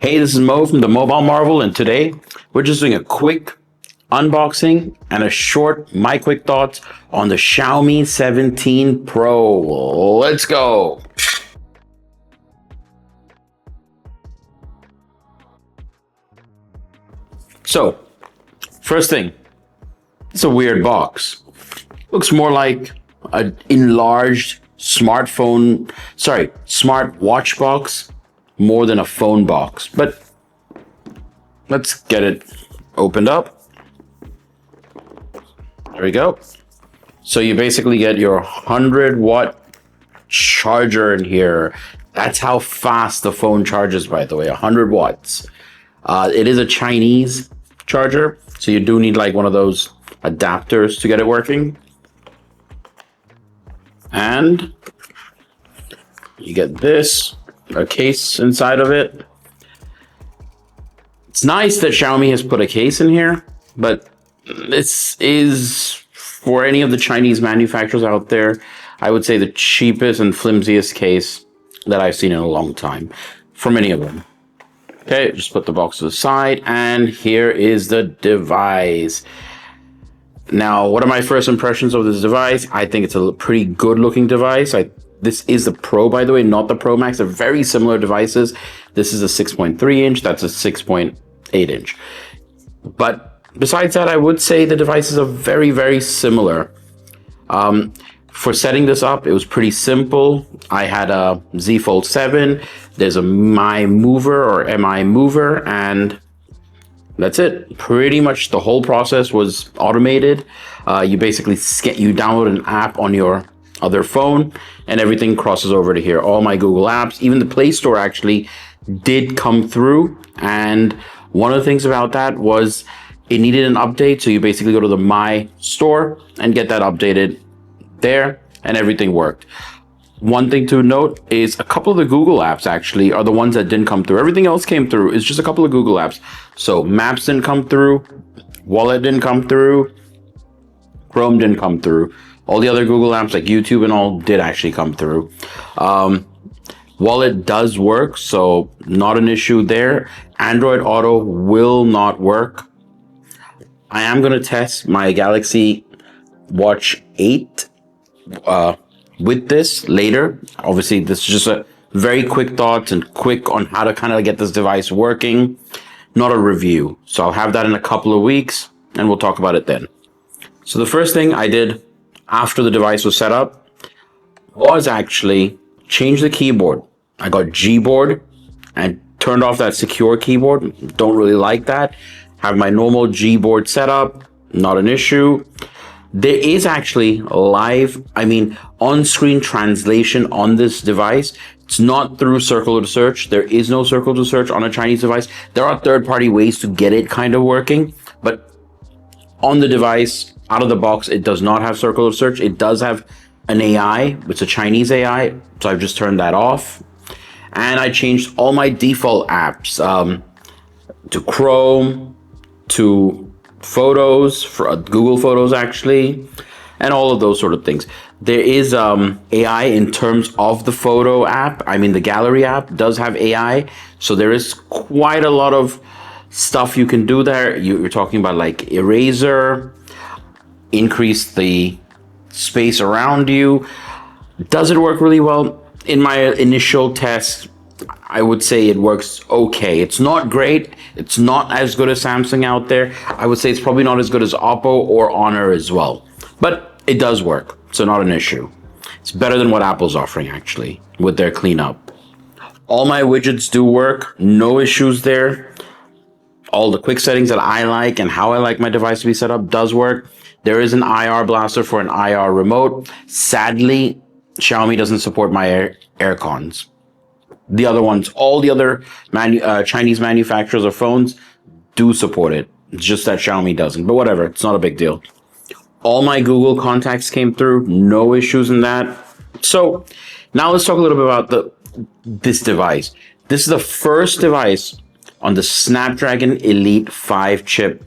Hey, this is Mo from the Mobile Marvel, and today we're just doing a quick unboxing and a short my quick thoughts on the Xiaomi 17 Pro. Let's go. So, first thing, it's a weird box. Looks more like an enlarged smart watch box more than a phone box. But let's get it opened up. There we go. So you basically get your 100-watt charger in here. That's how fast the phone charges, by the way, 100 watts. It is a Chinese charger, so you do need like one of those adapters to get it working. And you get this, a case inside of it. It's nice that Xiaomi has put a case in here, but this is, for any of the Chinese manufacturers out there, I would say the cheapest and flimsiest case that I've seen in a long time, for many of them. Okay, just put the box to the side, and here is the device. Now, what are my first impressions of this device? I think it's a pretty good looking device. This is the Pro, by the way, not the Pro Max. They're very similar devices. This is a 6.3 inch, that's a 6.8 inch. But besides that, I would say the devices are very, very similar. For setting this up, it was pretty simple. I had a Z Fold 7. There's a Mi Mover, and that's it. Pretty much the whole process was automated. You basically you download an app on your other phone, and everything crosses over to here. All my Google apps, even the Play Store actually did come through. And one of the things about that was it needed an update. So you basically go to the My Store and get that updated there, and everything worked. One thing to note is a couple of the Google apps actually are the ones that didn't come through. Everything else came through. It's just a couple of Google apps. So Maps didn't come through, Wallet didn't come through, Chrome didn't come through. All the other Google apps like YouTube and all did actually come through. Wallet does work, so not an issue there. Android Auto will not work. I am going to test my Galaxy Watch 8 with this later. Obviously, this is just a very quick thoughts and quick on how to kind of get this device working, not a review. So I'll have that in a couple of weeks and we'll talk about it then. So the first thing I did after the device was set up was actually change the keyboard. I got Gboard and turned off that secure keyboard. Don't really like that. Have my normal Gboard set up, not an issue. There is actually on-screen translation on this device. It's not through circle to search. There is no circle to search on a Chinese device. There are third-party ways to get it kind of working, but on the device, out of the box, it does not have circle to search. It does have an AI. It's a Chinese AI, so I've just turned that off. And I changed all my default apps to Chrome, to Photos, for Google Photos actually, and all of those sort of things. There is AI in terms of the photo app. The gallery app does have AI, so there is quite a lot of stuff you can do there. You're talking about like eraser, increase the space around you. Does it work really well? In my initial test, I would say it works okay. It's not great. It's not as good as Samsung out there. I would say it's probably not as good as Oppo or Honor as well. But it does work, so not an issue. It's better than what Apple's offering actually with their cleanup. All my widgets do work. No issues there. All the quick settings that I like and how I like my device to be set up does work. There is an IR blaster for an IR remote. Sadly, Xiaomi doesn't support my AirCons. The other ones, all the other Chinese manufacturers of phones do support it. It's just that Xiaomi doesn't, but whatever, it's not a big deal. All my Google contacts came through, no issues in that. So now let's talk a little bit about this device. This is the first device on the Snapdragon Elite 5 chip.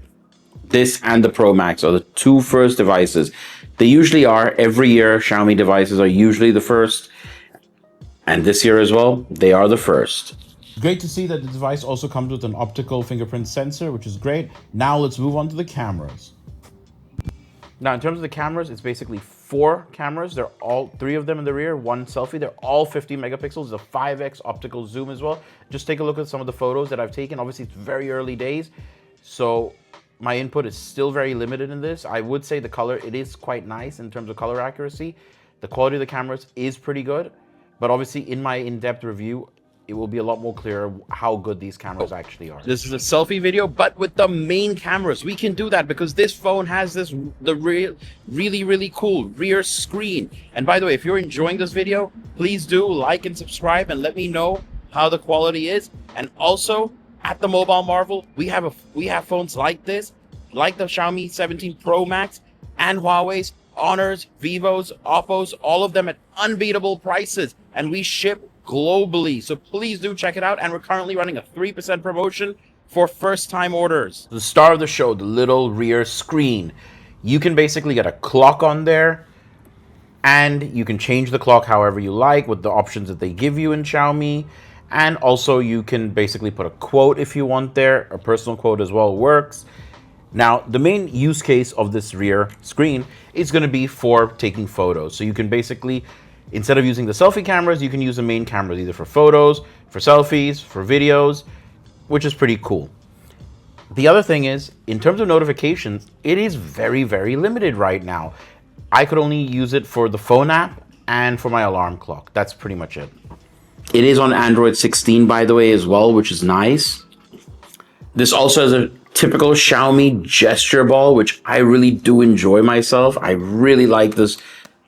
This and the Pro Max are the two first devices. They usually are. Every year, Xiaomi devices are usually the first. And this year as well, they are the first. great to see that the device also comes with an optical fingerprint sensor, which is great. Now let's move on to the cameras. Now, in terms of the cameras, it's basically 4 cameras. They're all 3 of them in the rear, 1 selfie. They're all 50 megapixels. There's a 5x optical zoom as well. Just take a look at some of the photos that I've taken. Obviously, it's very early days, so my input is still very limited in this. I would say the color, it is quite nice in terms of color accuracy. The quality of the cameras is pretty good, but obviously in my in-depth review, it will be a lot more clear how good these cameras actually are. This is a selfie video, but with the main cameras. We can do that because this phone has the really cool rear screen. And by the way, if you're enjoying this video, please do like and subscribe and let me know how the quality is. And also at the Mobile Marvel, we have phones like this, like the Xiaomi 17 Pro Max and Huawei's, Honors, Vivos, Oppos, all of them at unbeatable prices. And we ship globally, so please do check it out. And we're currently running a 3% promotion for first-time orders. The star of the show, the little rear screen. You can basically get a clock on there, and you can change the clock however you like with the options that they give you in Xiaomi. And also you can basically put a quote if you want there. A personal quote as well works. Now, the main use case of this rear screen is going to be for taking photos. So you can basically, instead of using the selfie cameras, you can use the main cameras either for photos, for selfies, for videos, which is pretty cool. The other thing is, in terms of notifications, it is very limited right now. I could only use it for the phone app and for my alarm clock. That's pretty much it. It is on Android 16, by the way, as well, which is nice. This also has a typical Xiaomi gesture ball, which I really do enjoy myself. I really like this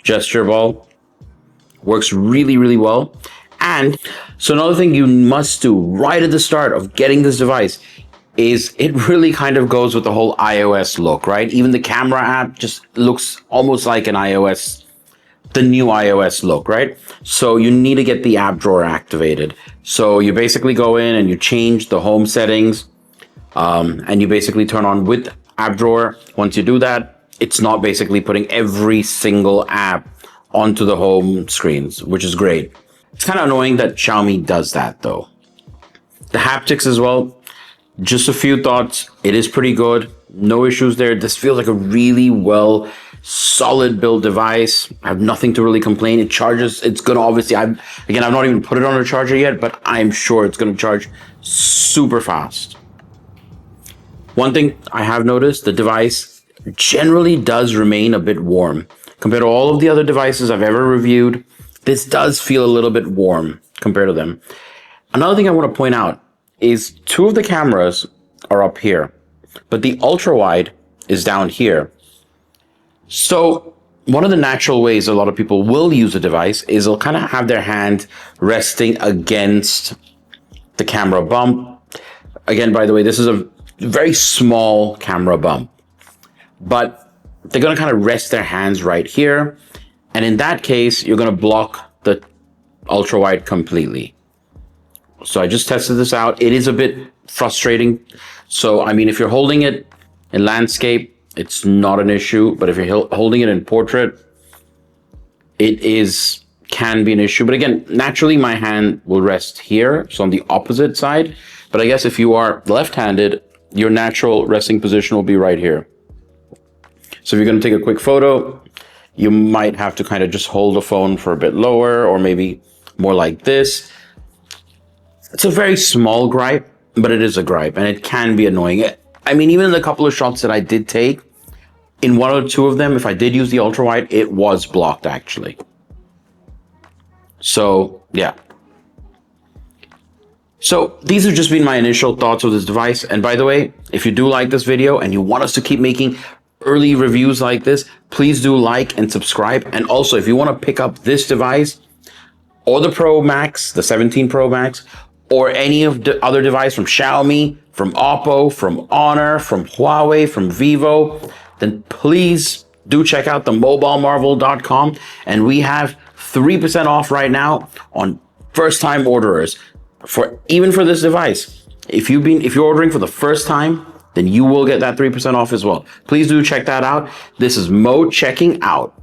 gesture ball. Works really well. And so another thing you must do right at the start of getting this device is it really kind of goes with the whole iOS look, right? Even the camera app just looks almost like an iOS, the new iOS look, right? So you need to get the app drawer activated. So you basically go in and you change the home settings, and you basically turn on with app drawer. Once you do that, it's not basically putting every single app onto the home screens, which is great. It's kind of annoying that Xiaomi does that though. The haptics as well, just a few thoughts. It is pretty good. No issues there. This feels like a really solid build device. I have nothing to really complain. It charges. It's gonna obviously, I've not even put it on a charger yet, but I'm sure it's gonna charge super fast. One thing I have noticed, the device generally does remain a bit warm. Compared to all of the other devices I've ever reviewed, this does feel a little bit warm compared to them. Another thing I want to point out is 2 of the cameras are up here, but the ultra wide is down here. So one of the natural ways a lot of people will use a device is they'll kind of have their hand resting against the camera bump. Again, by the way, this is a very small camera bump, but they're going to kind of rest their hands right here. And in that case, you're going to block the ultra wide completely. So I just tested this out. It is a bit frustrating. So, I mean, if you're holding it in landscape, it's not an issue. But if you're holding it in portrait, can be an issue. But again, naturally, my hand will rest here. So on the opposite side. But I guess if you are left-handed, your natural resting position will be right here. So if you're going to take a quick photo, you might have to kind of just hold the phone for a bit lower, or maybe more like this. It's a very small gripe, but it is a gripe, and it can be annoying. I mean, even in the couple of shots that I did take, in 1 or 2 of them, if I did use the ultra wide, it was blocked actually. So yeah. So these have just been my initial thoughts of this device. And by the way, if you do like this video and you want us to keep making early reviews like this, please do like and subscribe. And also, if you want to pick up this device or the Pro Max, the 17 Pro Max, or any of the other device from Xiaomi, from Oppo, from Honor, from Huawei, from Vivo, then please do check out the mobilemarvel.com. And we have 3% off right now on first-time orderers. Even for this device, if you're ordering for the first time, then you will get that 3% off as well. Please do check that out. This is Mo checking out.